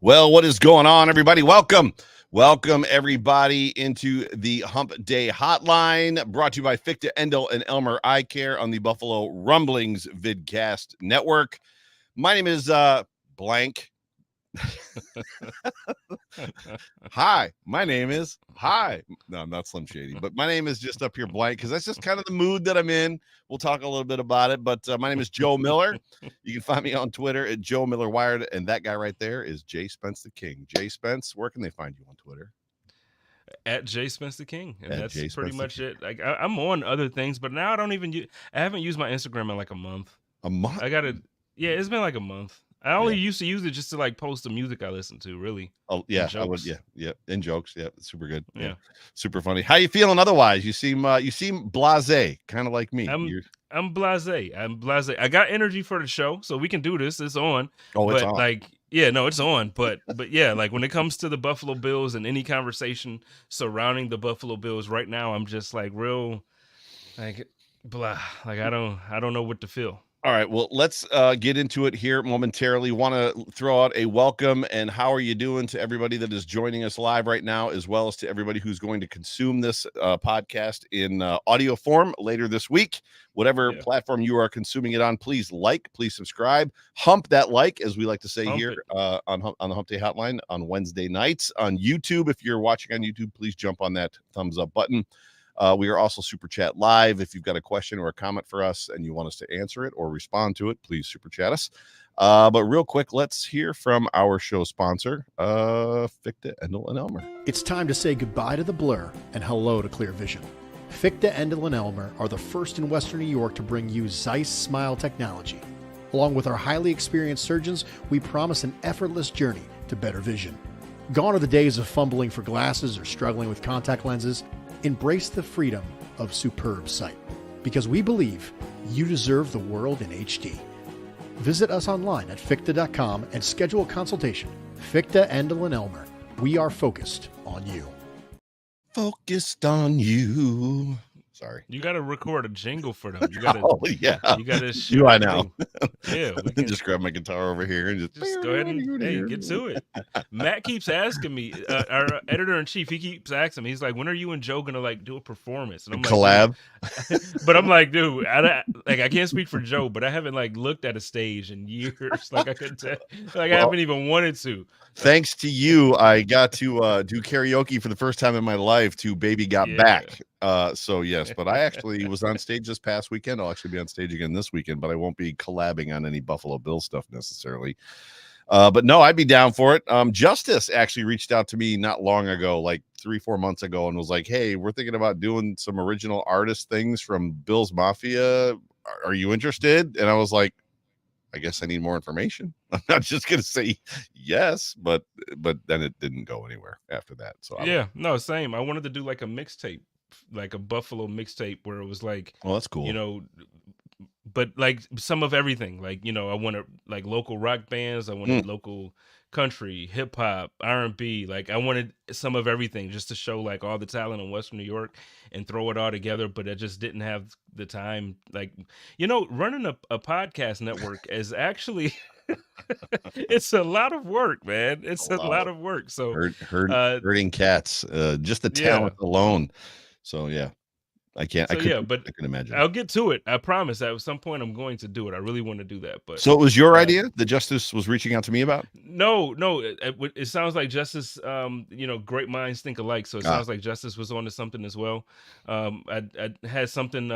Well, what is going on, everybody? Welcome, everybody, into the Hump Day Hotline, brought to you by Fichte, Endel, and Elmer Eye Care on the Buffalo Rumblings Vidcast Network. My name is blank. Hi, my name is No, I'm not Slim Shady, but my name is just up here blank because that's just kind of the mood that I'm in. We'll talk a little bit about it, but my name is Joe Miller. You can find me on Twitter at Joe Miller Wired, and that guy right there is Jay Spence the King. Jay Spence, where can they find you on Twitter? At Jay Spence the King, and At that's Jay pretty Spence the much King. it. Like I'm on other things, but now I don't even use. I haven't used my Instagram in like a month. A month? I gotta. Yeah, it's been like a month. I only used to use it just to like post the music I listen to. Really. Oh And yeah, I would. jokes. Yeah, in jokes. Yeah, super good. Yeah, Yeah. super funny. How you feeling? Otherwise, you seem blasé, kind of like me. I'm I'm blasé. I'm blasé. I got energy for the show, so we can do this. It's on. It's But on. like, yeah, no, it's on. But yeah, like when it comes to the Buffalo Bills and any conversation surrounding the Buffalo Bills right now, I'm just like real, like blah. Like I don't know what to feel. All right, well, let's get into it here momentarily. Want to throw out a welcome and how are you doing to everybody that is joining us live right now, as well as to everybody who's going to consume this podcast in audio form later this week. Whatever Yeah. platform you are consuming it on, please please subscribe, hump that like, as we like to say Hump here it. on the Hump Day Hotline on Wednesday nights. On YouTube, if you're watching on YouTube, please jump on that thumbs up button. We are also Super Chat Live. If you've got a question or a comment for us and you want us to answer it or respond to it, please Super Chat us. But real quick, let's hear from our show sponsor, Fichte, Endel, and Elmer. It's time to say goodbye to the blur and hello to clear vision. Fichte, Endel, and Elmer are the first in Western New York to bring you Zeiss Smile technology. Along with our highly experienced surgeons, we promise an effortless journey to better vision. Gone are the days of fumbling for glasses or struggling with contact lenses. Embrace the freedom of superb sight, because we believe you deserve the world in HD. Visit us online at Fichte.com and schedule a consultation. Fichte, Endel, and Elmer. We are focused on you. Focused on you. Sorry. You got to record a jingle for them. You got to. Oh, yeah. You got to. Do I now? Yeah, we can just grab my guitar over here and just go ahead and get to it. Matt keeps asking me, our editor in chief. He keeps asking me. He's like, "When are you and Joe gonna like do a performance?" And I'm like, collab. But I'm like, dude, I can't speak for Joe, but I haven't like looked at a stage in years. Like I couldn't tell. Like I haven't even wanted to. Thanks to you, I got to do karaoke for the first time in my life to Baby Got Back. So yes, but I actually was on stage this past weekend. I'll actually be on stage again this weekend, but I won't be collabing on any Buffalo Bill stuff necessarily. But no, I'd be down for it. Justice actually reached out to me not long ago, like 3-4 months ago, and was like, "Hey, we're thinking about doing some original artist things from Bill's Mafia. Are you interested?" And I was like, I guess I need more information. I'm not just gonna say yes, but then it didn't go anywhere after that. So no, same. I wanted to do like a mixtape, like a Buffalo mixtape, where it was like, well, that's cool. You know, but like some of everything. Like, you know, I wanted like local rock bands. I wanted local country, hip hop, R&B. Like I wanted some of everything just to show like all the talent in Western New York and throw it all together. But I just didn't have the time. Like, you know, running a podcast network is actually it's a lot of work, man. It's a lot of work. So herding cats, just the talent alone. So yeah. I can imagine. I'll get to it. I promise. At some point, I'm going to do it. I really want to do that. But so it was your idea that Justice was reaching out to me about? No. It sounds like Justice. You know, great minds think alike. So it sounds like Justice was onto something as well. I had something.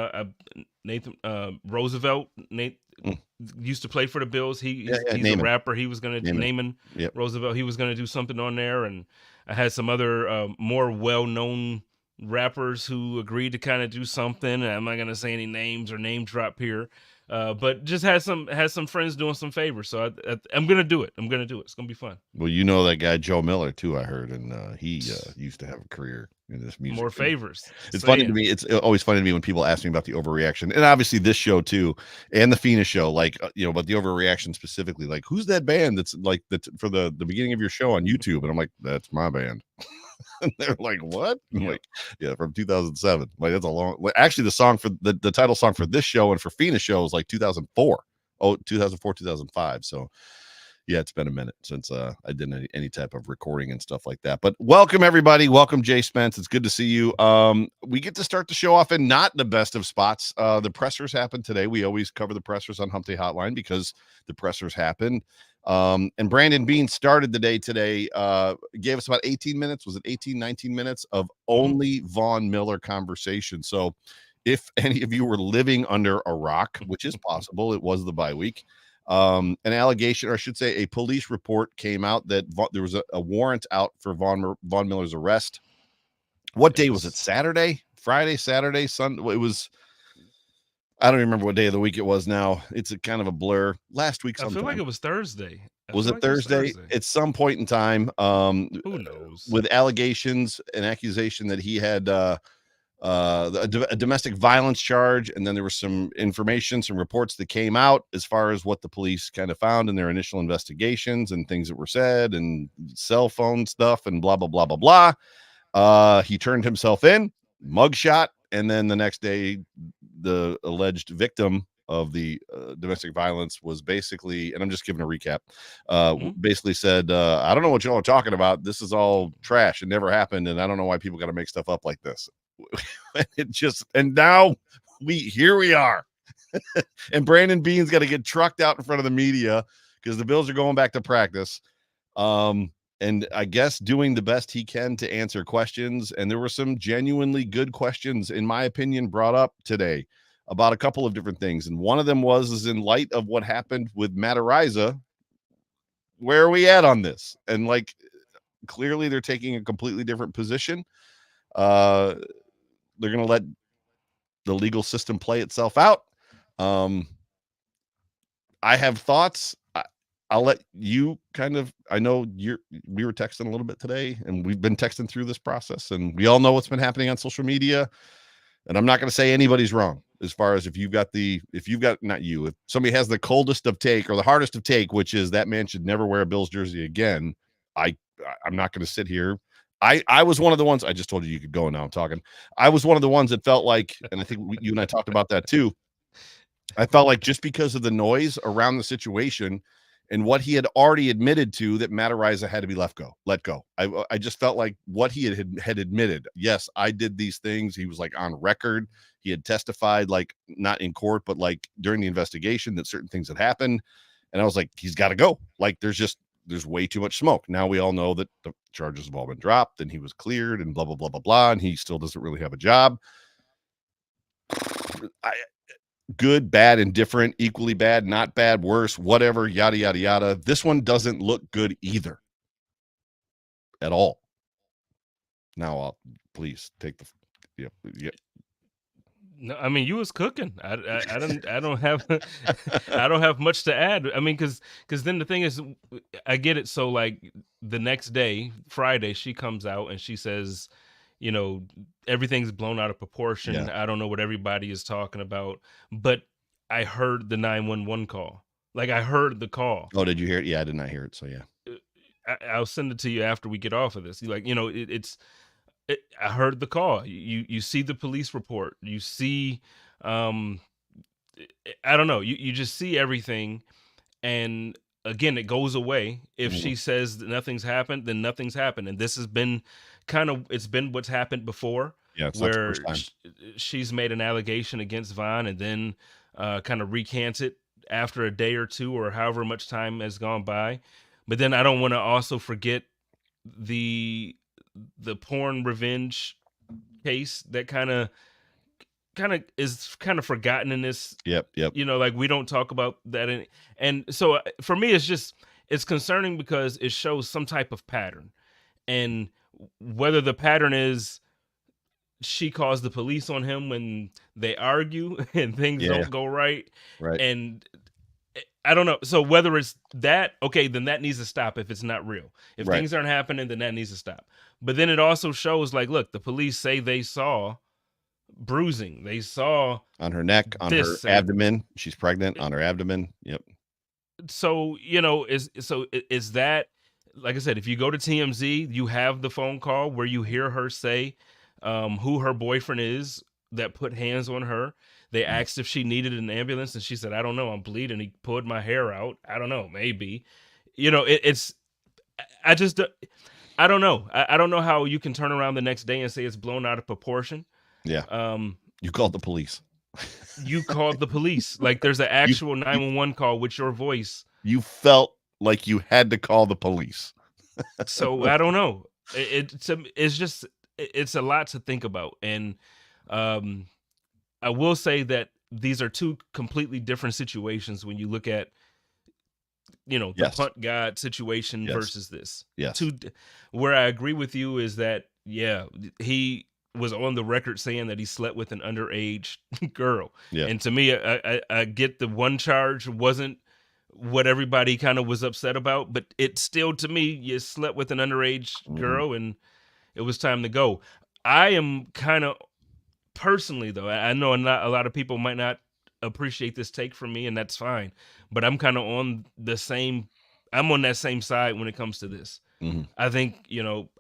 Nathan Roosevelt. Nate used to play for the Bills. He's a rapper. He was going to name Roosevelt. He was going to do something on there, and I had some other more well-known rappers who agreed to kind of do something. I'm not gonna say any names or name drop here, but just had some friends doing some favors. So I'm gonna do it. It's gonna be fun. Well, you know that guy Joe Miller too, I heard, and he used to have a career in this music. More favors. It's funny to me. It's always funny to me when people ask me about the overreaction, and obviously this show too, and the Fina show, like you know, but the overreaction specifically, like who's that band that's like for the beginning of your show on YouTube, and I'm like, that's my band. And they're like, what? I'm like, yeah, from 2007. Like that's a long. Actually, the song for the title song for this show and for Fina's show is like 2004. 2004, 2005. So Yeah, it's been a minute since I did any type of recording and stuff like that. But welcome everybody. Welcome Jay Spence. It's good to see you. We get to start the show off in not the best of spots. The pressers happened today. We always cover the pressers on Hump Day Hotline because the pressers happened. And Brandon Bean started the day today, gave us about 18 minutes. Was it 18, 19 minutes of only Von Miller conversation? So if any of you were living under a rock, which is possible, it was the bye week. An allegation, or I should say a police report came out that there was a warrant out for Von Miller's arrest. What day was it? Saturday, Friday, Saturday, Sunday? It was, I don't remember what day of the week it was now. It's a kind of a blur. Last week sometime. I feel like it was Thursday. Was it Thursday? At some point in time. Who knows? With allegations and accusation that he had a domestic violence charge, and then there was some information, some reports that came out as far as what the police kind of found in their initial investigations and things that were said and cell phone stuff and blah blah blah blah blah. He turned himself in, mugshot, and then the next day the alleged victim of the domestic violence was basically, and I'm just giving a recap, basically said, I don't know what y'all are talking about. This is all trash. It never happened, and I don't know why people got to make stuff up like this. And now here we are. And Brandon Bean's got to get trucked out in front of the media because the Bills are going back to practice. And I guess doing the best he can to answer questions. And there were some genuinely good questions, in my opinion, brought up today about a couple of different things. And one of them is in light of what happened with Matt Araiza, where are we at on this? And like, clearly they're taking a completely different position. They're going to let the legal system play itself out. I have thoughts. I'll let you kind of, I know we were texting a little bit today, and we've been texting through this process, and we all know what's been happening on social media. And I'm not going to say anybody's wrong as far as if somebody has the coldest of take or the hardest of take, which is that man should never wear a Bills jersey again. I'm not going to sit here. I was one of the ones, I just told you could go, now I'm talking. I was one of the ones that felt like, and I think you and I talked about that too. I felt like just because of the noise around the situation and what he had already admitted to, that Matt Araiza had to be let go. I just felt like what he had admitted. Yes, I did these things. He was like on record. He had testified, like not in court, but like during the investigation, that certain things had happened. And I was like, he's got to go. Like there's way too much smoke. Now we all know that the charges have all been dropped and he was cleared and blah, blah, blah, blah, blah. And he still doesn't really have a job. Good, bad, indifferent, equally bad, not bad, worse, whatever, yada, yada, yada. This one doesn't look good either at all. Now, please take the, yeah. No, I mean, you was cooking. I don't have I don't have much to add. I mean, because then the thing is, I get it. So like the next day, Friday, she comes out and she says, everything's blown out of proportion. Yeah. I don't know what everybody is talking about, but I heard the 911 call. Like I heard the call. Oh, did you hear it? Yeah, I did not hear it. So yeah, I'll send it to you after we get off of this. Like, I heard the call. You see the police report. You see, I don't know. You just see everything, and again, it goes away. If she says that nothing's happened, then nothing's happened. And this has been it's been what's happened before. Yeah, it's where she's made an allegation against Von and then kind of recants it after a day or two or however much time has gone by. But then I don't want to also forget the porn revenge case that kind of is kind of forgotten in this. Yep. Like we don't talk about that. And so for me, it's concerning because it shows some type of pattern, and whether the pattern is she calls the police on him when they argue and things don't go right. And I don't know. So whether it's that, okay, then that needs to stop if it's not real. If things aren't happening, then that needs to stop. But then it also shows, like, look, the police say they saw bruising. They saw on her neck, on her abdomen. She's pregnant on her abdomen. Yep. So, is that, like I said, if you go to TMZ, you have the phone call where you hear her say who her boyfriend is that put hands on her. They asked if she needed an ambulance, and she said, I don't know, I'm bleeding. He pulled my hair out. I don't know, maybe. it's I just I don't know. I don't know how you can turn around the next day and say it's blown out of proportion. Yeah. You called the police. You called the police. Like there's an actual 911 call with your voice. You felt like you had to call the police. So I don't know. It's a lot to think about. And I will say that these are two completely different situations when you look at, the Yes. punt god situation Yes. versus this. Yes. Where I agree with you is that, yeah, he was on the record saying that he slept with an underage girl. Yeah. And to me, I get the one charge wasn't what everybody kind of was upset about, but it still, to me, you slept with an underage girl and it was time to go. I am kind of personally, though, I know not a lot of people might not appreciate this take from me, and that's fine, but I'm kind of on that same side when it comes to this. I think,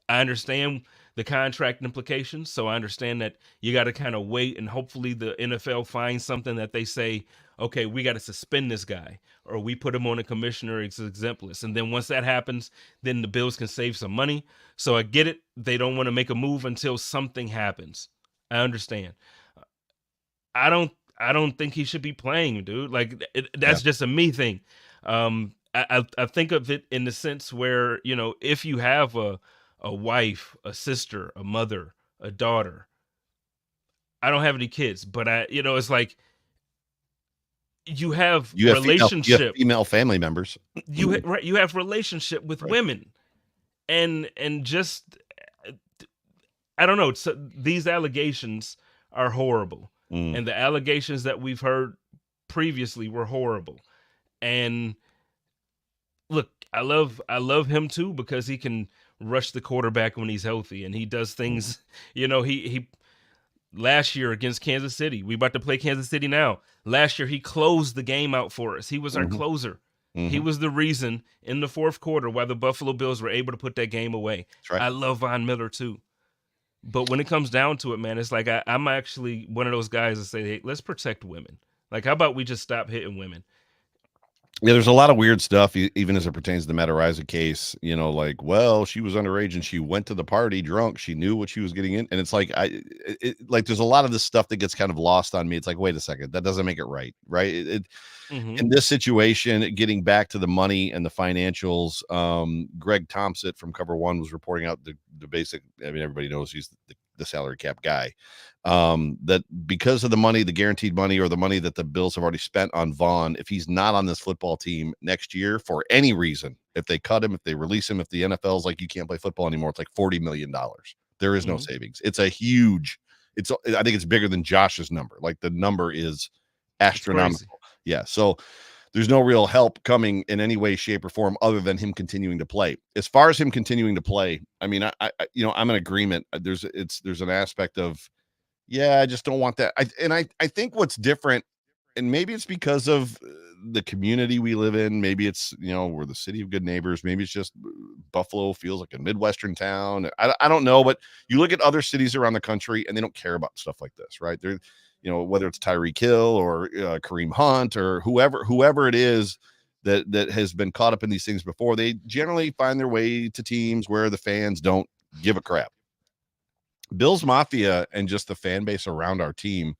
I understand the contract implications, so I understand that you got to kind of wait, and hopefully the NFL finds something that they say, okay, we got to suspend this guy, or we put him on a commissioner exempt list, and then once that happens, then the Bills can save some money. So I get it. They don't want to make a move until something happens. I understand. I don't think he should be playing, dude. Like that's just a me thing. I think of it in the sense where, if you have a wife, a sister, a mother, a daughter. I don't have any kids, but it's like you have relationship, female family members. You have relationship with women, and just I don't know. So these allegations are horrible. And the allegations that we've heard previously were horrible. And look, I love him too, because he can rush the quarterback when he's healthy, and he does things, he last year against Kansas City, we about to play Kansas City now. Last year, he closed the game out for us. He was our closer. He was the reason in the fourth quarter why the Buffalo Bills were able to put that game away. That's right. I love Von Miller too. But when it comes down to it, man, it's like I'm actually one of those guys that say, hey, let's protect women. Like, how about we just stop hitting women? Yeah, there's a lot of weird stuff, even as it pertains to the Matt Araiza case. Like, well, she was underage and she went to the party drunk. She knew what she was getting in, and it's like, like there's a lot of this stuff that gets kind of lost on me. It's like, wait a second, that doesn't make it right, right? In this situation, getting back to the money and the financials, Greg Thompson from Cover One was reporting out the basic. I mean, everybody knows he's the salary cap guy. That because of the money, the guaranteed money, or the money that the Bills have already spent on Vaughn, if he's not on this football team next year for any reason, if they cut him, if they release him, if the NFL's like, you can't play football anymore, it's like $40 million. There is no savings. It's a huge. I think it's bigger than Josh's number. Like the number is astronomical. Yeah. So there's no real help coming in any way, shape, or form other than him continuing to play. As far as him continuing to play, I mean, I'm in agreement. There's an aspect of, yeah, I just don't want that. I think what's different, and maybe it's because of the community we live in. Maybe it's, we're the city of good neighbors. Maybe it's just Buffalo feels like a Midwestern town. I don't know, but you look at other cities around the country and they don't care about stuff like this, right? They're, whether it's Tyreek Hill or Kareem Hunt or whoever it is that has been caught up in these things before, they generally find their way to teams where the fans don't give a crap. Bills Mafia and just the fan base around our team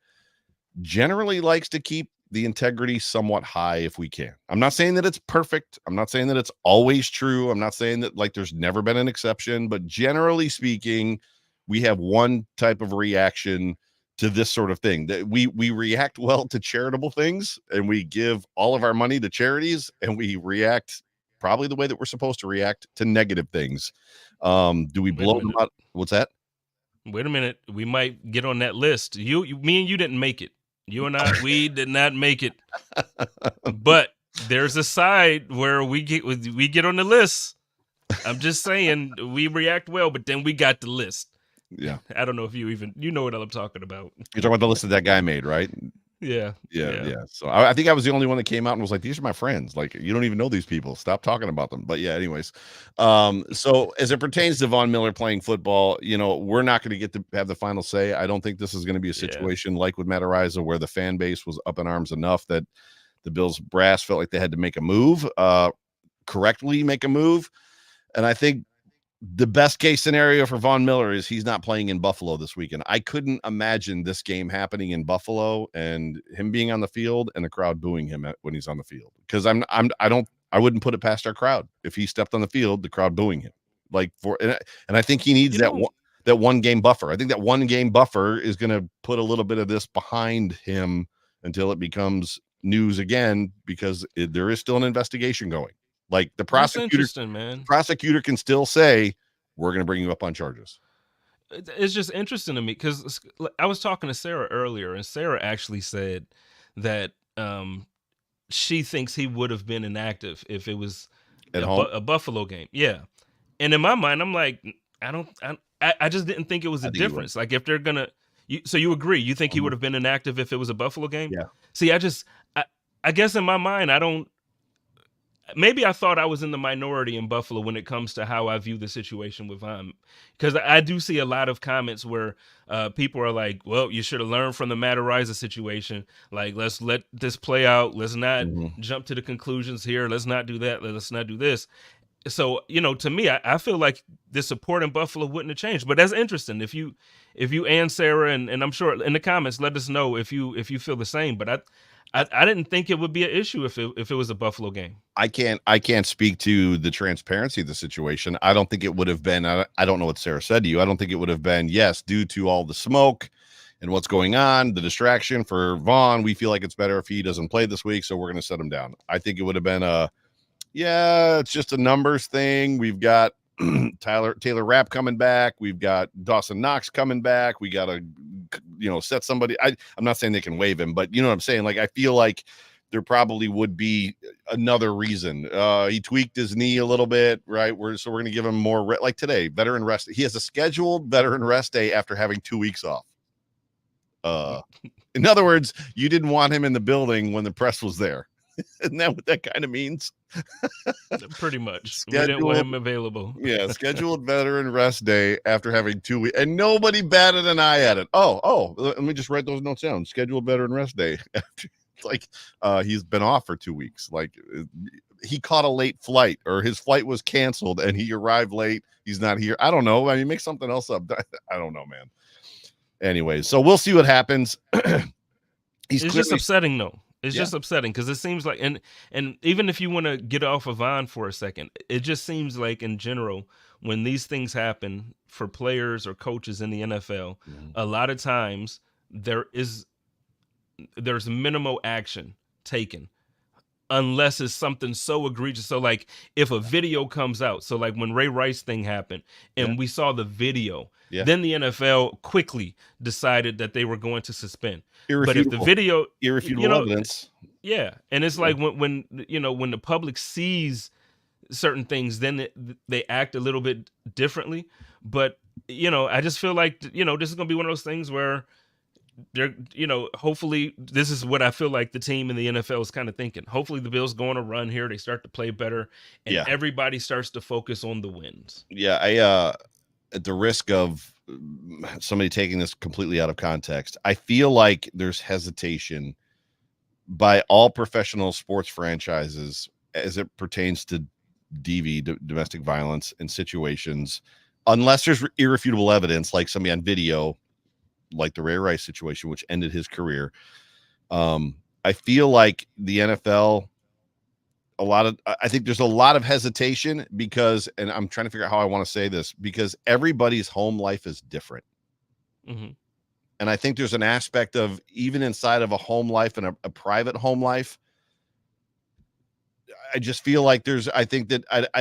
generally likes to keep the integrity somewhat high if we can. I'm not saying that it's perfect. I'm not saying that it's always true. I'm not saying that like there's never been an exception, but generally speaking, we have one type of reaction to this sort of thing, that we react well to charitable things, and we give all of our money to charities, and we react probably the way that we're supposed to react to negative things. Do we blow them out? What's that? Wait a minute. We might get on that list. Me and you didn't make it. You and I, we did not make it. But there's a side where we get on the list. I'm just saying, we react well, but then we got the list. Yeah. I don't know if you know what I'm talking about. You're talking about the list that guy made, right? Yeah. So I think I was the only one that came out and was like, these are my friends. Like, you don't even know these people. Stop talking about them. But yeah, anyways. So as it pertains to Von Miller playing football, we're not going to get to have the final say. I don't think this is going to be a situation like with Matt Araiza, where the fan base was up in arms enough that the Bills brass felt like they had to make a move. correctly make a move. And I think the best case scenario for Von Miller is he's not playing in Buffalo this weekend. I couldn't imagine this game happening in Buffalo and him being on the field and the crowd booing him when he's on the field. Because I wouldn't put it past our crowd if he stepped on the field, the crowd booing him. And I think he needs that one game buffer. I think that one game buffer is going to put a little bit of this behind him until it becomes news again, because there is still an investigation going. Like the prosecutor can still say, we're going to bring you up on charges. It's just interesting to me because I was talking to Sarah earlier, and Sarah actually said that she thinks he would have been inactive if it was a Buffalo game. Yeah. And in my mind, I'm like, I just didn't think it was a difference. Like if they're going to, so you agree, you think he would have been inactive if it was a Buffalo game? Yeah. See, I guess in my mind, maybe I thought I was in the minority in Buffalo when it comes to how I view the situation with Hump, because I do see a lot of comments where people are like, well, you should have learned from the Matariza situation. Like, let's let this play out. Let's not jump to the conclusions here. Let's not do that. Let's not do this. So, to me, I feel like the support in Buffalo wouldn't have changed. But that's interesting. If you and Sarah, and I'm sure in the comments, let us know if you feel the same. But I didn't think it would be an issue if it was a Buffalo game. I can't speak to the transparency of the situation. I don't think it would have been. I don't know what Sarah said to you. I don't think it would have been, yes, due to all the smoke and what's going on, the distraction for Vaughn, we feel like it's better if he doesn't play this week, so we're going to set him down. I think it would have been it's just a numbers thing. We've got Taylor Rapp coming back. We've got Dawson Knox coming back. We got to, set somebody. I'm not saying they can waive him, but you know what I'm saying? Like, I feel like there probably would be another reason. He tweaked his knee a little bit, right? We're going to give him more, like today, veteran rest. He has a scheduled veteran rest day after having 2 weeks off. In other words, you didn't want him in the building when the press was there. Isn't that what that kind of means? Pretty much. We didn't want him available. Yeah, scheduled veteran rest day after having 2 weeks, and nobody batted an eye at it. Oh, let me just write those notes down. Scheduled veteran rest day. It's like he's been off for 2 weeks. Like he caught a late flight, or his flight was canceled and he arrived late. He's not here. I don't know. I mean, make something else up. I don't know, man. Anyways, so we'll see what happens. It's just upsetting, though. It's just upsetting because it seems like, and even if you want to get off of Vaughn for a second, it just seems like in general, when these things happen for players or coaches in the NFL, a lot of times there's minimal action taken unless it's something so egregious. So like if a video comes out, so like when Ray Rice thing happened and we saw the video, then the NFL quickly decided that they were going to suspend. But if the video, irrefutable evidence. Yeah. And it's like when the public sees certain things, then they act a little bit differently. But, I just feel like, this is going to be one of those things where they're, hopefully this is what I feel like the team in the NFL is kind of thinking. Hopefully the Bills go on a run here. They start to play better and everybody starts to focus on the wins. Yeah. At the risk of somebody taking this completely out of context, I feel like there's hesitation by all professional sports franchises as it pertains to domestic violence and situations, unless there's irrefutable evidence, like somebody on video, like the Ray Rice situation, which ended his career. I feel like the NFL, I think there's a lot of hesitation because, and I'm trying to figure out how I want to say this, because everybody's home life is different. And I think there's an aspect of, even inside of a home life and a private home life, I just feel like I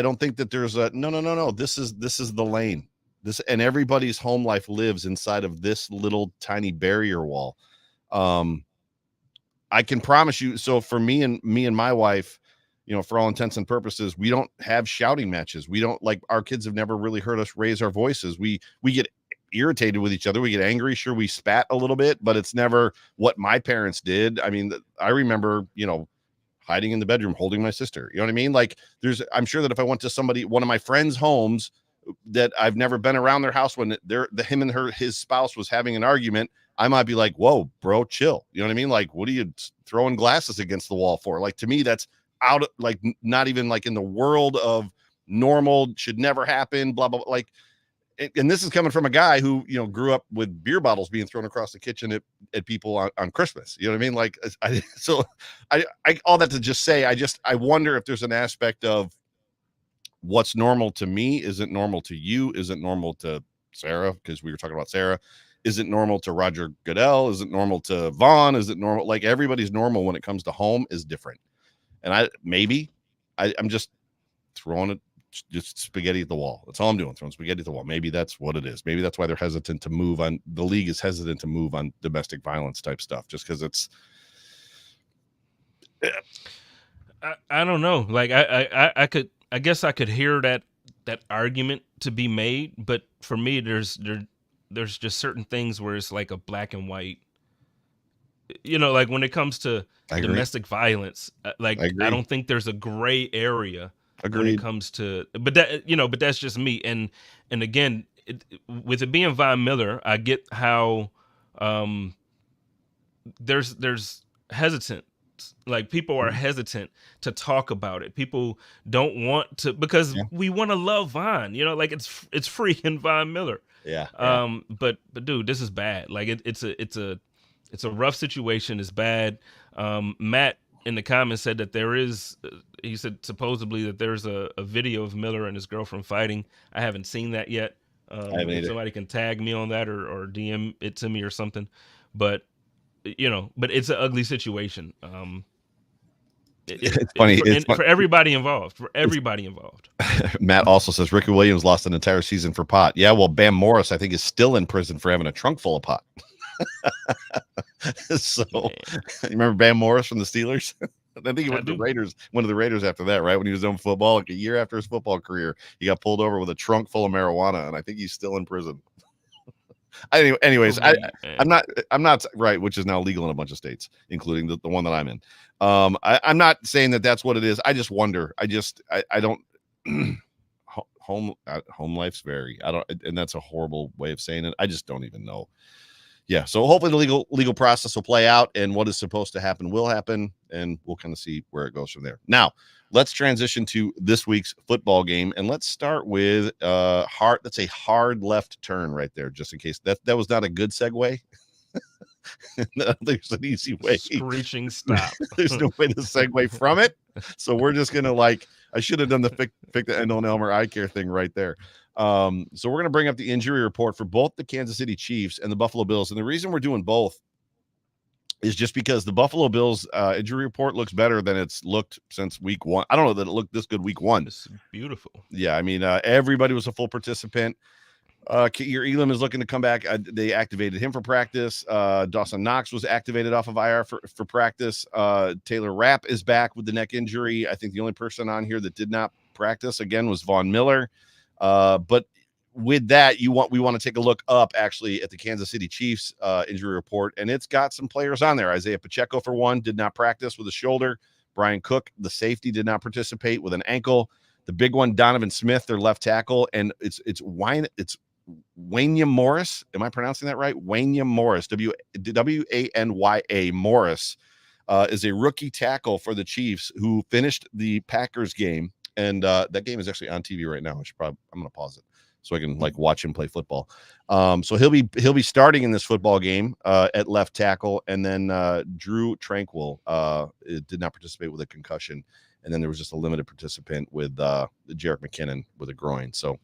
don't think that there's a, no. This is the lane. And everybody's home life lives inside of this little tiny barrier wall. I can promise you. So for me and my wife, for all intents and purposes, we don't have shouting matches. We don't, like, our kids have never really heard us raise our voices. We get irritated with each other. We get angry. Sure, we spat a little bit, but it's never what my parents did. I mean, I remember, hiding in the bedroom, holding my sister. You know what I mean? Like, I'm sure that if I went to one of my friends' homes that I've never been around their house, when him and his spouse was having an argument, I might be like, whoa, bro, chill. You know what I mean? Like, what are you throwing glasses against the wall for? Like, to me, that's out of, like, not even like in the world of normal, should never happen, blah, blah, blah. Like, and this is coming from a guy who, you know, grew up with beer bottles being thrown across the kitchen at people on Christmas. You know what I mean? Like, I all that to just say, I wonder if there's an aspect of what's normal to me isn't normal to you, isn't normal to Sarah, because we were talking about Sarah, isn't normal to Roger Goodell, isn't normal to Vaughn, isn't normal. Like, everybody's normal when it comes to home is different. And I'm just throwing it, just spaghetti at the wall. That's all I'm doing, throwing spaghetti at the wall. Maybe that's what it is. Maybe that's why they're hesitant to move on. The league is hesitant to move on domestic violence type stuff, just because it's. I don't know. Like, I guess I could hear that argument to be made, but for me, there's just certain things where it's like a black and white. You know, like when it comes to domestic violence, like I don't think there's a gray area when it comes to. But but that's just me. And again, with it being Von Miller, I get how there's hesitant. Like, people are hesitant to talk about it. People don't want to, because we want to love Von. You know, like it's freaking Von Miller. Yeah. But dude, this is bad. Like, it's a rough situation. It's bad. Matt in the comments said that he said supposedly that there's a video of Miller and his girlfriend fighting. I haven't seen that yet. If somebody can tag me on that or DM it to me or something. But but it's an ugly situation. It's funny. For everybody involved. Matt also says Ricky Williams lost an entire season for pot. Yeah, well, Bam Morris, I think, is still in prison for having a trunk full of pot. So, you remember Bam Morris from the Steelers? I think he went to the Raiders, one of the Raiders after that, right? When he was doing football, like a year after his football career, he got pulled over with a trunk full of marijuana, and I think he's still in prison. Anyways, I'm not right, which is now legal in a bunch of states, including the one that I'm in. I'm not saying that that's what it is. I just wonder. I don't. Home life's vary. I don't, and that's a horrible way of saying it. I just don't even know. Yeah. So hopefully the legal process will play out, and what is supposed to happen will happen, and we'll kind of see where it goes from there. Now, let's transition to this week's football game, and let's start with hard. That's a hard left turn right there, just in case that was not a good segue. There's an easy way. Screeching stop. There's no way to segue from it, so we're just gonna I should have done the Fick the Endel and Elmer eye care thing right there. So we're gonna bring up the injury report for both the Kansas City Chiefs and the Buffalo Bills, and the reason we're doing both is just because the Buffalo Bills injury report looks better than it's looked since week one. I don't know that it looked this good week one. It's beautiful. Yeah, I mean, everybody was a full participant. Your Elam is looking to come back. They activated him for practice. Dawson Knox was activated off of IR for practice. Taylor Rapp is back with the neck injury. I think the only person on here that did not practice again was Von Miller. But with that, we want to take a look up actually at the Kansas City Chiefs injury report, and it's got some players on there. Isaiah Pacheco, for one, did not practice with a shoulder. Brian Cook, the safety, did not participate with an ankle. The big one, Donovan Smith, their left tackle, and it's Wanya Morris. Am I pronouncing that right? Wanya Morris, Wanya Morris, is a rookie tackle for the Chiefs who finished the Packers game, and that game is actually on TV right now. I'm going to pause it so I can watch him play football. So he'll be starting in this football game at left tackle, and then Drew Tranquil did not participate with a concussion, and then there was just a limited participant with Jerick McKinnon with a groin. So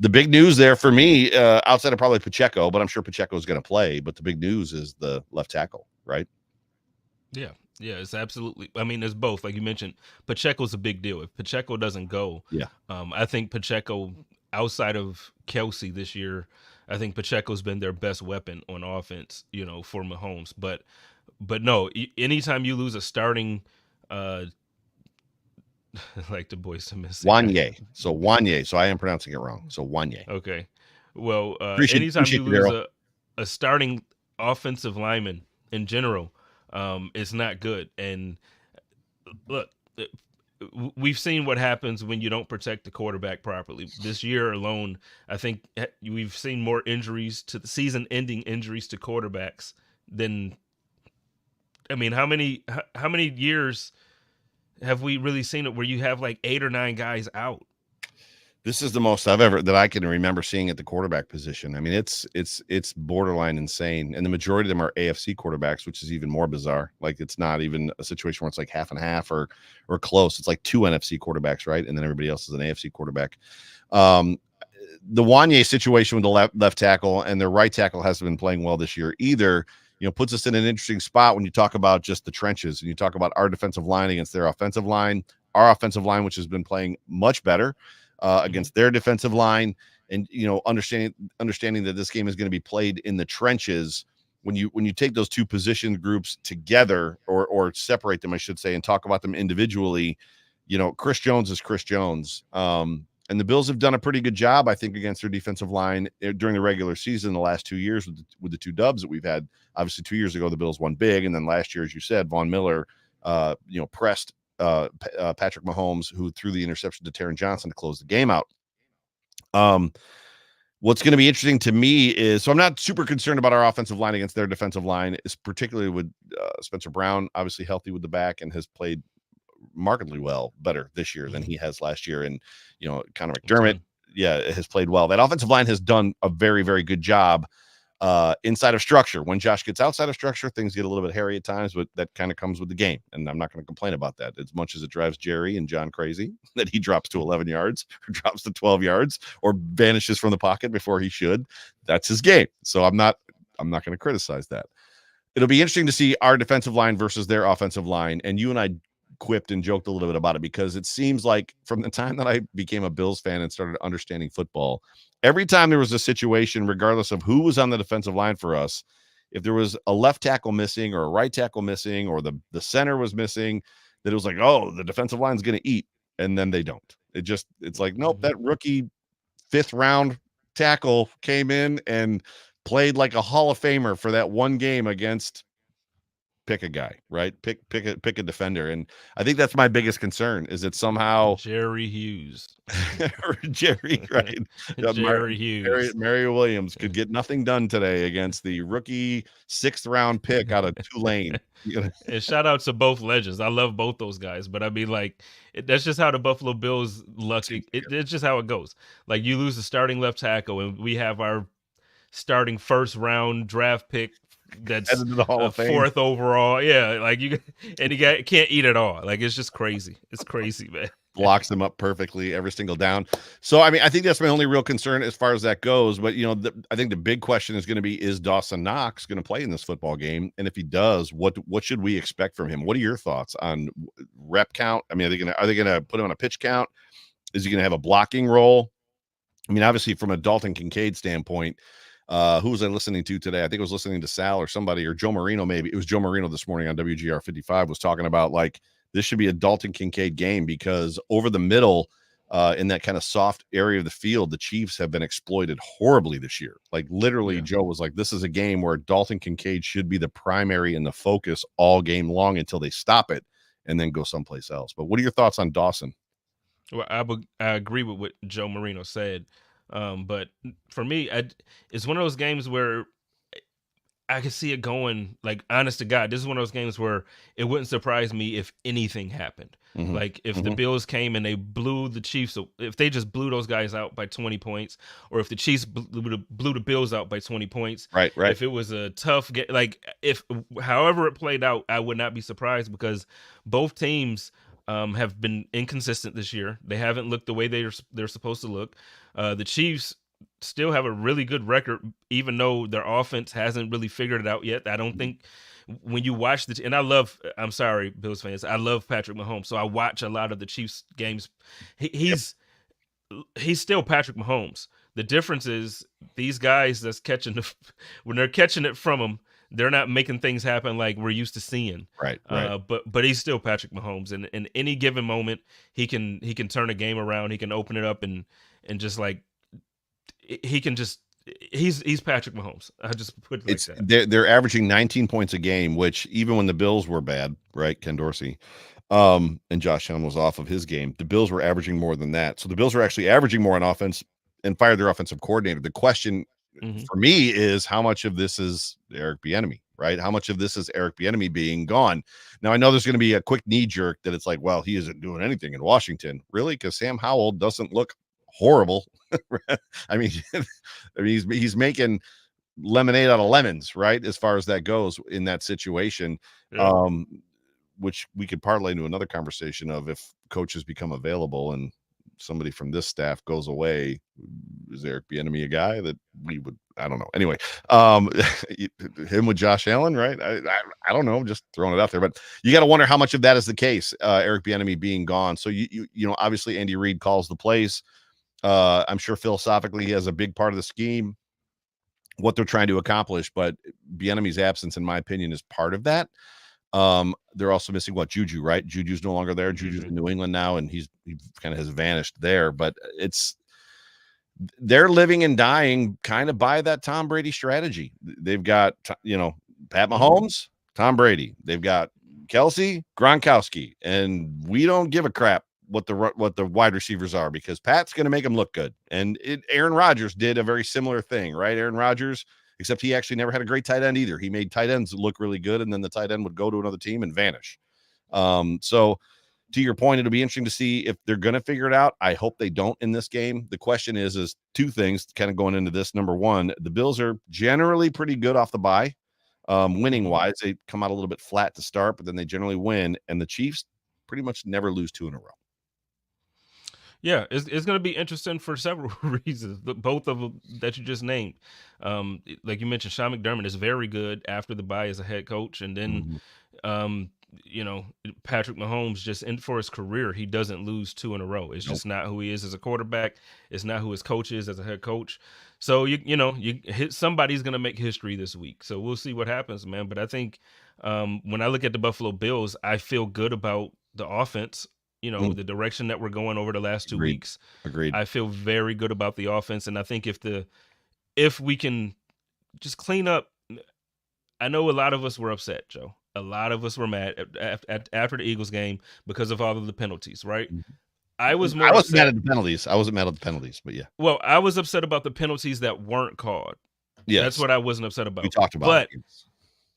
the big news there for me, outside of probably Pacheco, but I'm sure Pacheco is going to play, but the big news is the left tackle, right? Yeah, it's absolutely. I mean, there's both. Like you mentioned, Pacheco's a big deal. If Pacheco doesn't go, I think Pacheco, outside of Kelsey this year, I think Pacheco's been their best weapon on offense, for Mahomes. But no, anytime you lose a starting, like the boys to miss Wanye. So Wanye. So I am pronouncing it wrong. So Wanye. Okay. Well, anytime you lose a starting offensive lineman in general, it's not good. And look, we've seen what happens when you don't protect the quarterback properly. This year alone, I think we've seen more injuries to the season-ending injuries to quarterbacks than. I mean, how many years have we really seen it where you have like 8 or 9 guys out? This is the most that I can remember seeing at the quarterback position. I mean, it's borderline insane, and the majority of them are AFC quarterbacks, which is even more bizarre. Like, it's not even a situation where it's like half and half or close. It's like 2 NFC quarterbacks, right, and then everybody else is an AFC quarterback. The Wanye situation with the left tackle and their right tackle hasn't been playing well this year either. Puts us in an interesting spot when you talk about just the trenches and you talk about our defensive line against their offensive line, our offensive line, which has been playing much better against their defensive line, and understanding that this game is going to be played in the trenches. When you take those two position groups together, or separate them, I should say, and talk about them individually, Chris Jones is Chris Jones. And the Bills have done a pretty good job, I think, against their defensive line during the regular season the last 2 years with the 2 dubs that we've had. Obviously, 2 years ago, the Bills won big. And then last year, as you said, Von Miller, pressed Patrick Mahomes, who threw the interception to Taron Johnson to close the game out. What's going to be interesting to me is, so I'm not super concerned about our offensive line against their defensive line, is particularly with Spencer Brown, obviously healthy with the back and has played markedly better this year than he has last year. And, Connor McDermott, has played well. That offensive line has done a very, very good job inside of structure. When Josh gets outside of structure, things get a little bit hairy at times, but that kind of comes with the game. And I'm not going to complain about that as much as it drives Jerry and John crazy that he drops to 11 yards or drops to 12 yards or vanishes from the pocket before he should. That's his game. So I'm not going to criticize that. It'll be interesting to see our defensive line versus their offensive line. And you and I quipped and joked a little bit about it, because it seems like from the time that I became a Bills fan and started understanding football, every time there was a situation, regardless of who was on the defensive line for us, if there was a left tackle missing or a right tackle missing or the center was missing, that it was like, oh, the defensive line's going to eat. And then they don't. It's like, nope, that rookie 5th round tackle came in and played like a Hall of Famer for that one game against pick a guy, right? Pick a defender. And I think that's my biggest concern, is that somehow Jerry Hughes or Jerry, right? Jerry Hughes, Mario Williams could get nothing done today against the rookie 6th round pick out of Tulane. And shout out to both legends. I love both those guys, but I mean, like, that's just how the Buffalo Bills it's just how it goes. Like, you lose the starting left tackle, and we have our starting 1st round draft pick that's into the Hall of Fame. 4th overall. Yeah, like, and he can't eat at all. Like, it's just crazy. It's crazy, man. Blocks them up perfectly every single down. So, I mean, I think that's my only real concern as far as that goes. But, I think the big question is going to be, is Dawson Knox going to play in this football game? And if he does, what should we expect from him? What are your thoughts on rep count? I mean, are they going to put him on a pitch count? Is he going to have a blocking role? I mean, obviously, from a Dalton Kincaid standpoint, who was I listening to today? I think I was listening to Sal or somebody, or Joe Marino, maybe. It was Joe Marino this morning on WGR 55 was talking about, like, this should be a Dalton Kincaid game, because over the middle, in that kind of soft area of the field, the Chiefs have been exploited horribly this year. Like, literally, Joe was like, this is a game where Dalton Kincaid should be the primary and the focus all game long until they stop it and then go someplace else. But what are your thoughts on Dawson? Well, I agree with what Joe Marino said. But for me, it's one of those games where I could see it going, like, honest to God, this is one of those games where it wouldn't surprise me if anything happened. Mm-hmm. Like, if the Bills came and they blew the Chiefs, if they just blew those guys out by 20 points, or if the Chiefs blew the Bills out by 20 points, right. If it was a tough game, like, however it played out, I would not be surprised, because both teams have been inconsistent this year. They haven't looked the way they're supposed to look. The Chiefs still have a really good record, even though their offense hasn't really figured it out yet. I don't think when you watch and I'm sorry, Bills fans, I love Patrick Mahomes, so I watch a lot of the Chiefs games. He's still Patrick Mahomes. The difference is these guys that's when they're catching it from him, they're not making things happen like we're used to seeing. Right. But he's still Patrick Mahomes, and in any given moment, he can turn a game around. He can open it up and just, like, he can just. He's Patrick Mahomes. I just put it like that. They're averaging 19 points a game, which even when the Bills were bad, right? Ken Dorsey, and Josh Allen was off of his game, the Bills were averaging more than that. So the Bills were actually averaging more on offense and fired their offensive coordinator. The question for me is, how much of this is Eric Bieniemy, right? How much of this is Eric Bieniemy being gone? Now, I know there's going to be a quick knee jerk that it's like, well, he isn't doing anything in Washington. Really? Because Sam Howell doesn't look horrible. I mean, he's making lemonade out of lemons, right? As far as that goes in that situation. Yeah. Which we could parlay into another conversation of if coaches become available and somebody from this staff goes away, is Eric Bieniemy a guy that we would, I don't know. Anyway, him with Josh Allen, right? I don't know, just throwing it out there, but you got to wonder how much of that is the case, Eric Bieniemy being gone. So you know, obviously Andy Reid calls the plays. I'm sure philosophically he has a big part of the scheme, what they're trying to accomplish, but Bieniemy's absence, in my opinion, is part of that. They're also missing Juju, right? Juju's no longer there. Juju's in New England now, and he kind of has vanished there. But they're living and dying kind of by that Tom Brady strategy. They've got, Pat Mahomes, Tom Brady. They've got Kelsey, Gronkowski, and we don't give a crap what the wide receivers are because Pat's going to make them look good. And Aaron Rodgers did a very similar thing, right? Aaron Rodgers. Except he actually never had a great tight end either. He made tight ends look really good, and then the tight end would go to another team and vanish. So to your point, it'll be interesting to see if they're going to figure it out. I hope they don't in this game. The question is two things kind of going into this. Number one, the Bills are generally pretty good off the bye. Winning-wise, they come out a little bit flat to start, but then they generally win, and the Chiefs pretty much never lose 2 in a row. Yeah, it's going to be interesting for several reasons, both of them that you just named. Like you mentioned, Sean McDermott is very good after the bye as a head coach. And then, Patrick Mahomes, just for his career, he doesn't lose 2 in a row. It's just not who he is as a quarterback. It's not who his coach is as a head coach. So, somebody's going to make history this week. So we'll see what happens, man. But I think when I look at the Buffalo Bills, I feel good about the offense. The direction that we're going over the last 2 weeks. Agreed. I feel very good about the offense. And I think if we can just clean up, I know a lot of us were upset, Joe. A lot of us were mad after the Eagles game because of all of the penalties, right? I wasn't mad at the penalties. I wasn't mad at the penalties, but yeah. Well, I was upset about the penalties that weren't called. Yes. That's what I wasn't upset about. We talked about it.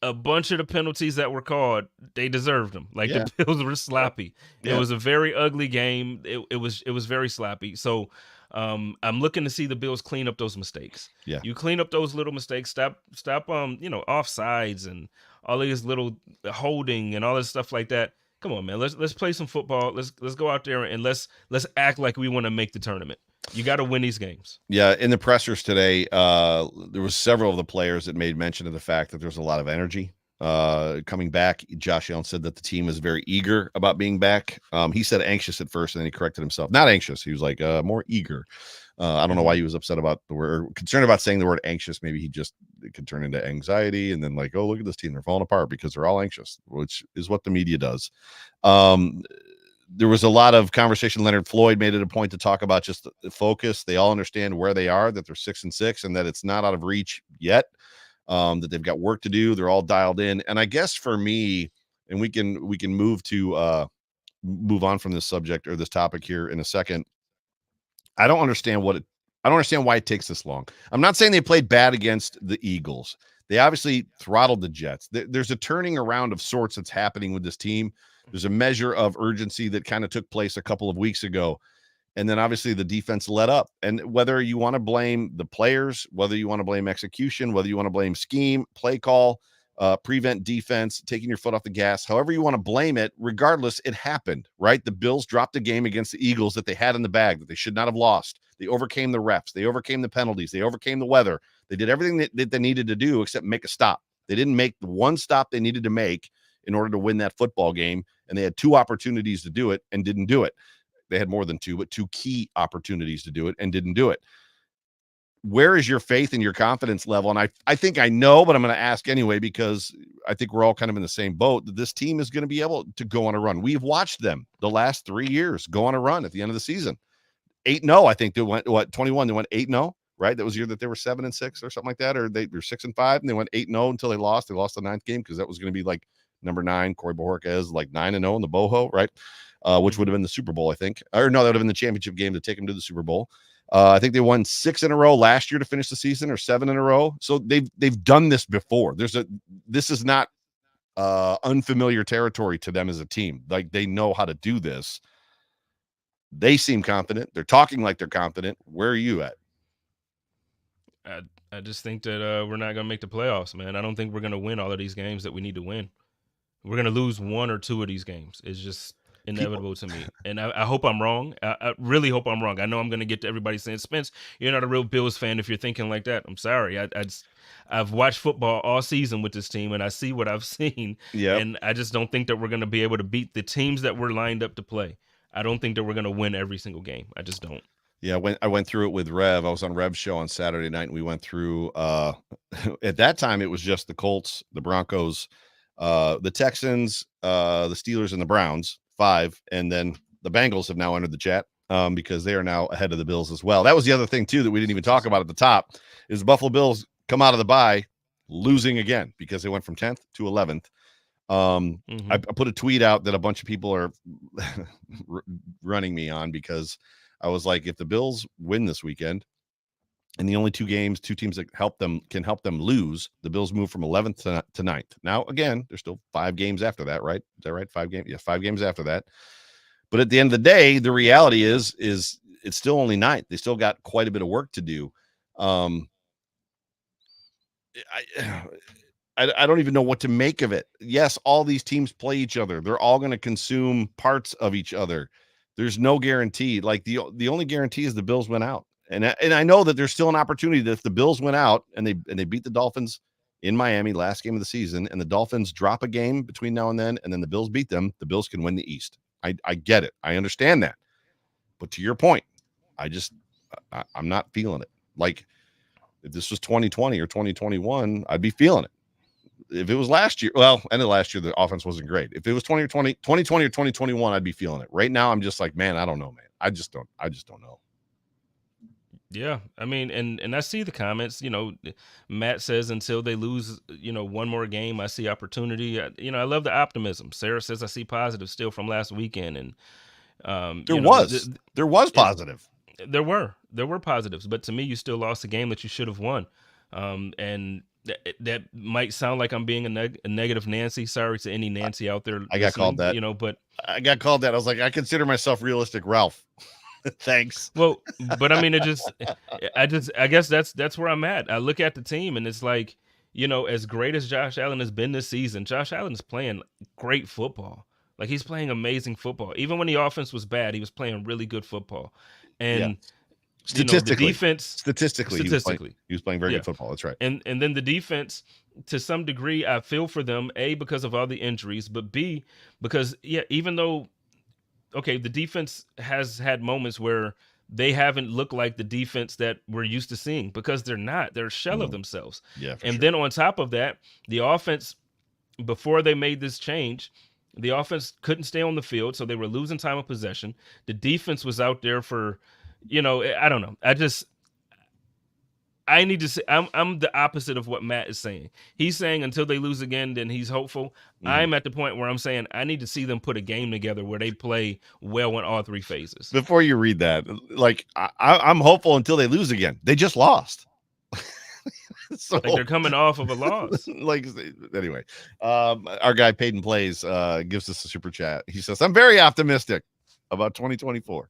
A bunch of the penalties that were called, they deserved them. Like the Bills were sloppy. Yeah. It was a very ugly game. It was very sloppy. So I'm looking to see the Bills clean up those mistakes. Yeah. You clean up those little mistakes, stop offsides and all these little holding and all this stuff like that. Come on, man. Let's play some football. Let's go out there and let's act like we want to make the tournament. You got to win these games. Yeah, in the pressers today, there was several of the players that made mention of the fact that there's a lot of energy coming back. Josh Allen said that the team is very eager about being back. He said anxious at first, and then he corrected himself. Not anxious. He was like more eager. I don't know why he was upset about the word, concerned about saying the word anxious. Maybe it could turn into anxiety, and then like, oh, look at this team, they're falling apart because they're all anxious, which is what the media does. There was a lot of conversation. Leonard Floyd made it a point to talk about just the focus. They all understand where they are, that they're 6-6 and that it's not out of reach yet, that they've got work to do. They're all dialed in. And I guess for me, and we can move on from this subject or this topic here in a second. I don't understand why it takes this long. I'm not saying they played bad against the Eagles. They obviously throttled the Jets. There's a turning around of sorts that's happening with this team. There's a measure of urgency that kind of took place a couple of weeks ago. And then obviously the defense let up. And whether you want to blame the players, whether you want to blame execution, whether you want to blame scheme, play call, prevent defense, taking your foot off the gas, however you want to blame it, regardless, it happened, right? The Bills dropped a game against the Eagles that they had in the bag that they should not have lost. They overcame the refs. They overcame the penalties. They overcame the weather. They did everything that they needed to do except make a stop. They didn't make the one stop they needed to make in order to win that football game. And they had 2 opportunities to do it and didn't do it. They had more than 2, but 2 key opportunities to do it and didn't do it. Where is your faith and your confidence level? And I think I know, but I'm going to ask anyway, because I think we're all kind of in the same boat that this team is going to be able to go on a run. We've watched them the last 3 years go on a run at the end of the season. 8-0, I think they went, 21, they went 8-0, right? That was the year that they were 7-6 or something like that, or they were 6-5 and they went 8-0 until they lost. They lost the 9th game because that was going to be like number 9, Corey Bojorquez, like 9-0 in the Boho, right? Which would have been the Super Bowl, I think. Or no, that would have been the championship game to take him to the Super Bowl. I think they won 6 in a row last year to finish the season, or 7 in a row. So they've done this before. This is not unfamiliar territory to them as a team. Like, they know how to do this. They seem confident. They're talking like they're confident. Where are you at? I just think that we're not going to make the playoffs, man. I don't think we're going to win all of these games that we need to win. We're going to lose 1 or 2 of these games. It's just inevitable to me. And I hope I'm wrong. I really hope I'm wrong. I know I'm going to get to everybody saying, Spence, you're not a real Bills fan if you're thinking like that. I'm sorry. I've watched football all season with this team, and I see what I've seen. Yeah. And I just don't think that we're going to be able to beat the teams that we're lined up to play. I don't think that we're going to win every single game. I just don't. Yeah, when I went through it with Rev, I was on Rev's show on Saturday night, and we went through at that time it was just the Colts, the Broncos, the Texans, the Steelers, and the Browns, 5, and then the Bengals have now entered the chat because they are now ahead of the Bills as well. That was the other thing too that we didn't even talk about at the top, is the Buffalo Bills come out of the bye losing again because they went from 10th to 11th. I put a tweet out that a bunch of people are running me on, because I was like, if the Bills win this weekend, and the only 2 teams that can help them lose, the Bills move from 11th to 9th. Now, again, there's still 5 games after that, right? Is that right? 5 games? Yeah, 5 games after that. But at the end of the day, the reality is it's still only 9th. They still got quite a bit of work to do. I don't even know what to make of it. Yes, all these teams play each other. They're all going to consume parts of each other. There's no guarantee. Like, the only guarantee is the Bills win out. And I know that there's still an opportunity that if the Bills win out and they beat the Dolphins in Miami last game of the season, and the Dolphins drop a game between now and then the Bills beat them, the Bills can win the East. I get it. I understand that. But to your point, I'm not feeling it. Like, if this was 2020 or 2021, I'd be feeling it. If it was last year, well, end of last year, the offense wasn't great. If it was 2020 or 2021, I'd be feeling it. Right now, I'm just like, man, I don't know, man. I just don't know. Yeah, I mean, and I see the comments. Matt says until they lose, 1 more game, I see opportunity. I love the optimism. Sarah says I see positive still from last weekend, and there was positive. There were positives, but to me, you still lost a game that you should have won, and that might sound like I'm being a negative Nancy. Sorry to any Nancy out there. I got called that. But I got called that. I was like, I consider myself realistic, Ralph. Thanks. Well, but I mean, I guess that's where I'm at. I look at the team, and it's like, as great as Josh Allen has been this season, Josh Allen is playing great football. Like, he's playing amazing football. Even when the offense was bad, he was playing really good football. And statistically, the defense, statistically, he was playing very good football. That's right. And then the defense, to some degree, I feel for them, A, because of all the injuries, but B, because even though, okay, the defense has had moments where they haven't looked like the defense that we're used to seeing, because they're a shell of themselves. Yeah, then on top of that, the offense, before they made this change, the offense couldn't stay on the field, so they were losing time of possession. The defense was out there for, I don't know. I need to say, I'm the opposite of what Matt is saying. He's saying until they lose again, then he's hopeful. I'm at the point where I'm saying I need to see them put a game together where they play well in all 3 phases. Before you read that, like, I'm hopeful until they lose again. They just lost. So, like, they're coming off of a loss. Anyway, our guy Peyton Plays gives us a super chat. He says, I'm very optimistic about 2024.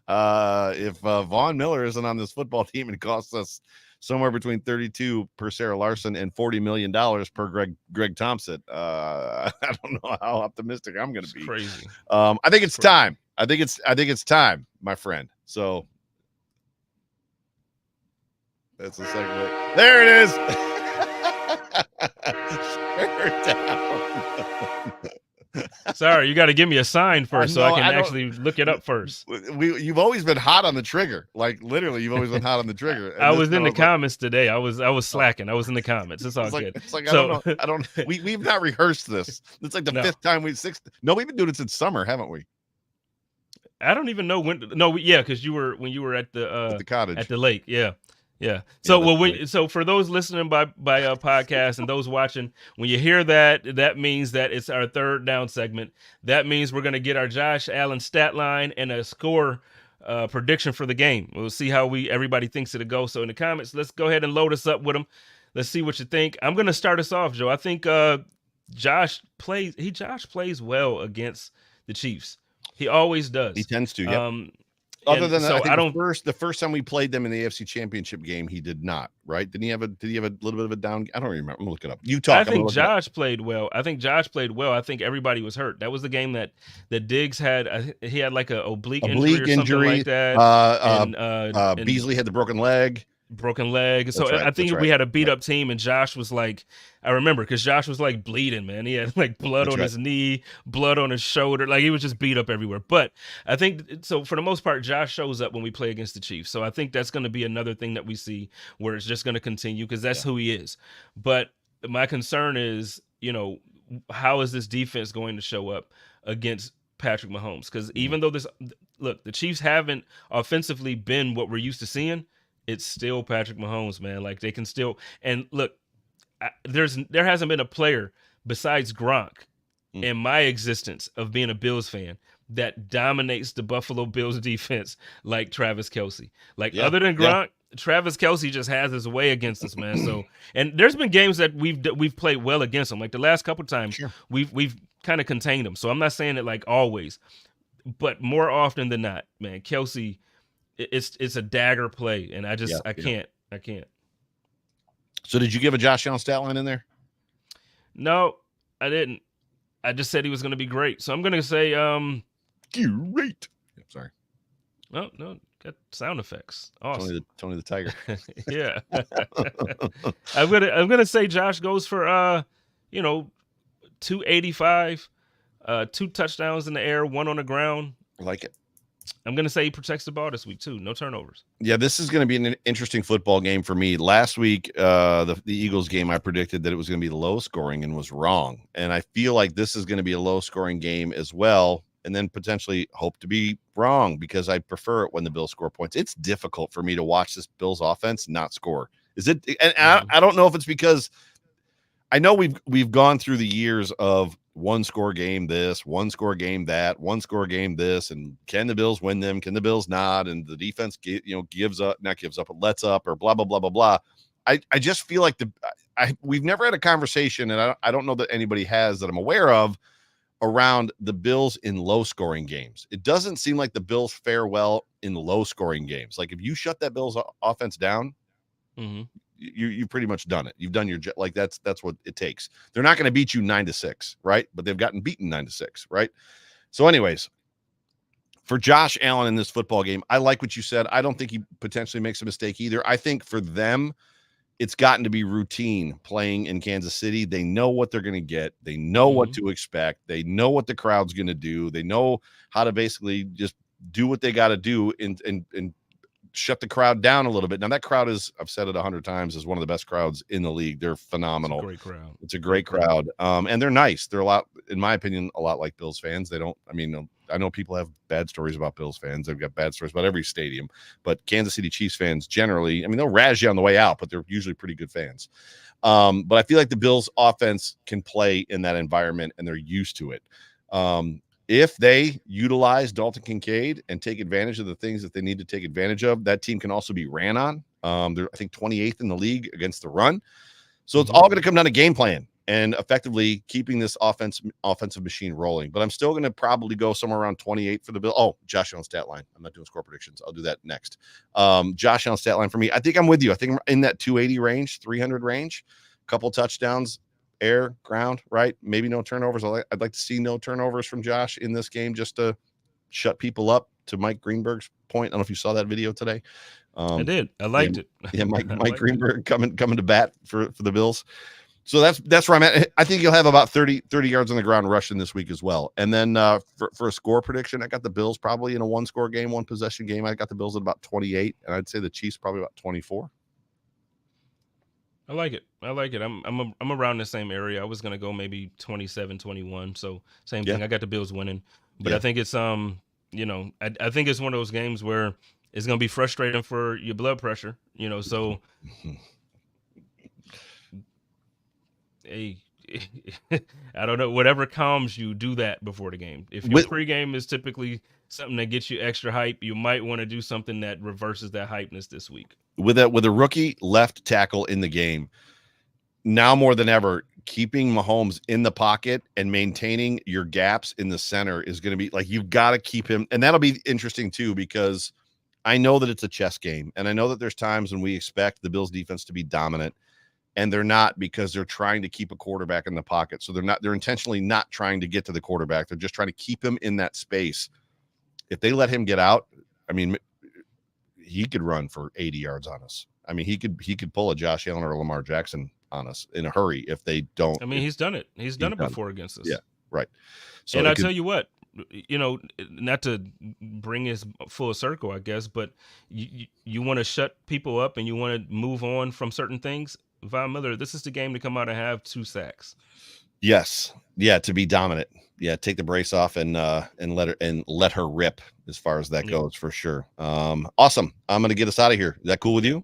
If Von Miller isn't on this football team, it costs us somewhere between 32 per Sarah Larson and $40 million per Greg Thompson. I don't know how optimistic I'm going to be. Crazy. I think it's time. I think it's time, my friend. So that's the segment. There it is. Share down. Sorry, you got to give me a sign first so I can actually look it up first. You've always been hot on the trigger. Like, literally, you've always been hot on the trigger. I was in the comments today. I was slacking. I was in the comments. It's all good. It's like, so, I don't know. We've not rehearsed this. It's like the 5th time we've we've been doing it since summer, haven't we? I don't even know when. No, because when you were at the cottage at the lake. Yeah. So so for those listening by podcast and those watching, when you hear that means that it's our 3rd down segment. That means we're going to get our Josh Allen stat line and a score prediction for the game. We'll see how everybody thinks it'll go. So in the comments, let's go ahead and load us up with them. Let's see what you think. I'm going to start us off, Joe. I think Josh plays well against the Chiefs. He always does. He tends to, yeah. Other than that, so I think the first time we played them in the AFC Championship game, he did not, right? Did he have a little bit of a down? I don't remember. I'm gonna look it up. You talk. I think Josh played well. I think everybody was hurt. That was the game that Diggs had. He had like a oblique injury or something like that. Beasley had the broken leg. So right, I think we had a beat up team, and Josh was like, I remember because Josh was like bleeding, man. He had like blood on his knee, blood on his shoulder, like he was just beat up everywhere. But I think so for the most part, Josh shows up when we play against the Chiefs. So I think that's going to be another thing that we see where it's just going to continue because that's who he is. But my concern is, how is this defense going to show up against Patrick Mahomes? Because even though the Chiefs haven't offensively been what we're used to seeing, it's still Patrick Mahomes, man. Like they can still, and look, there hasn't been a player besides Gronk in my existence of being a Bills fan that dominates the Buffalo Bills defense like Travis Kelce. Other than Gronk, Travis Kelce just has his way against us, man. So, and there's been games that we've played well against him. Like the last couple times, we've kind of contained him. So I'm not saying it like always, but more often than not, man, Kelce. It's a dagger play, and I can't. So did you give a Josh Allen stat line in there? No, I didn't. I just said he was going to be great. So I'm going to say great. Sorry. No, got sound effects. Awesome. Tony the Tiger. Yeah. I'm gonna say Josh goes for 285, 2 touchdowns in the air, 1 on the ground. I like it. I'm going to say he protects the ball this week, too. No turnovers. Yeah, this is going to be an interesting football game for me. Last week, the Eagles game, I predicted that it was going to be low scoring and was wrong. And I feel like this is going to be a low scoring game as well, and then potentially hope to be wrong because I prefer it when the Bills score points. It's difficult for me to watch this Bills offense not score. Is it? And I don't know if it's because I know we've gone through the years of one score game this, one score game that, one score game this, and can the Bills win them? Can the Bills not? And the defense lets up, or blah blah blah blah blah. I just feel like we've never had a conversation, and I don't know that anybody has that I'm aware of around the Bills in low scoring games. It doesn't seem like the Bills fare well in low scoring games. Like if you shut that Bills offense down. Mm-hmm. You've pretty much done it. You've done your like that's what it takes. They're not going to beat you 9-6, right? But they've gotten beaten 9-6, right? So, anyways, for Josh Allen in this football game, I like what you said. I don't think he potentially makes a mistake either. I think for them, it's gotten to be routine playing in Kansas City. They know what they're going to get. They know what to expect. They know what the crowd's going to do. They know how to basically just do what they got to do and shut the crowd down a little bit. Now that crowd is, I've said it 100 times, is one of the best crowds in the league. They're phenomenal. It's a great crowd. It's a great crowd. And they're nice. They're a lot, in my opinion, a lot like Bills fans. I know people have bad stories about Bills fans. They've got bad stories about every stadium, but Kansas City Chiefs fans generally, they'll razz you on the way out, but they're usually pretty good fans. But I feel like the Bills offense can play in that environment and they're used to it. If they utilize Dalton Kincaid and take advantage of the things that they need to take advantage of, that team can also be ran on. They're, I think, 28th in the league against the run. So it's all going to come down to game plan and effectively keeping this offensive machine rolling. But I'm still going to probably go somewhere around 28 for the Bills. Oh, Josh Allen stat line. I'm not doing score predictions. I'll do that next. Josh Allen stat line for me. I think I'm with you. I think I'm in that 280 range, 300 range, couple touchdowns. Air, ground, right? Maybe no turnovers. I'd like to see no turnovers from Josh in this game just to shut people up, to Mike Greenberg's point. I don't know if you saw that video today. I did. I liked it. Yeah, Mike Greenberg coming to bat for the Bills. So that's where I'm at. I think you'll have about 30 yards on the ground rushing this week as well. And then for a score prediction, I got the Bills probably in a one-score game, one-possession game. I got the Bills at about 28, and I'd say the Chiefs probably about 24. I like it. I'm around the same area. I was gonna go maybe 27-21. So same thing. I got the Bills winning, but I think it's I think it's one of those games where it's gonna be frustrating for your blood pressure. So hey, I don't know. Whatever calms you, do that before the game. If your pregame is typically something that gets you extra hype, you might want to do something that reverses that hypeness this week. With a rookie left tackle in the game, now more than ever, keeping Mahomes in the pocket and maintaining your gaps in the center is going to be like, you've got to keep him. And that'll be interesting too, because I know that it's a chess game. And I know that there's times when we expect the Bills defense to be dominant, and they're not, because they're trying to keep a quarterback in the pocket. So they're intentionally not trying to get to the quarterback. They're just trying to keep him in that space. If they let him get out, I mean, he could run for 80 yards on us. I mean, he could pull a Josh Allen or a Lamar Jackson on us in a hurry if they don't. I mean, he's done it. He's done it before against us. Yeah, right. So, and I tell you what, not to bring this full circle, I guess, but you want to shut people up and you want to move on from certain things. Von Miller, this is the game to come out and have 2 sacks. Yes. Yeah. To be dominant. Yeah. Take the brace off and let her rip as far as that goes, for sure. Awesome. I'm going to get us out of here. Is that cool with you?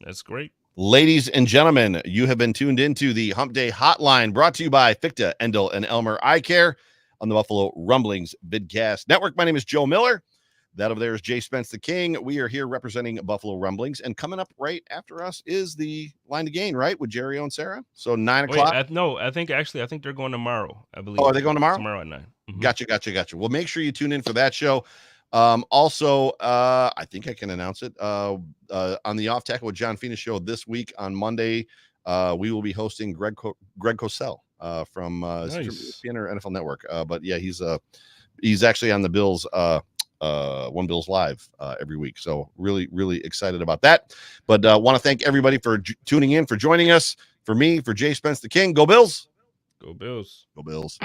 That's great. Ladies and gentlemen, you have been tuned into the Hump Day Hotline, brought to you by Fichte, Endel, and Elmer Eye Care on the Buffalo Rumblings Vidcast Network. My name is Joe Miller. That over there is Jay Spence the King. We are here representing Buffalo Rumblings, and coming up right after us is the Line to Gain, right, with Jerry and Sarah. So 9 o'clock. I think they're going tomorrow, I believe. Oh, are they going tomorrow? Tomorrow at 9. Mm-hmm. Gotcha. Well, make sure you tune in for that show. Also, I think I can announce it on the Off Tackle with John Fina show this week on Monday. We will be hosting Greg Cosell from ESPN or NFL Network. But yeah, he's actually on the Bills. One Bills Live every week. So really, really excited about that. But want to thank everybody for tuning in, for joining us. For me, for Jay Spence the King. Go Bills. Go Bills. Go Bills.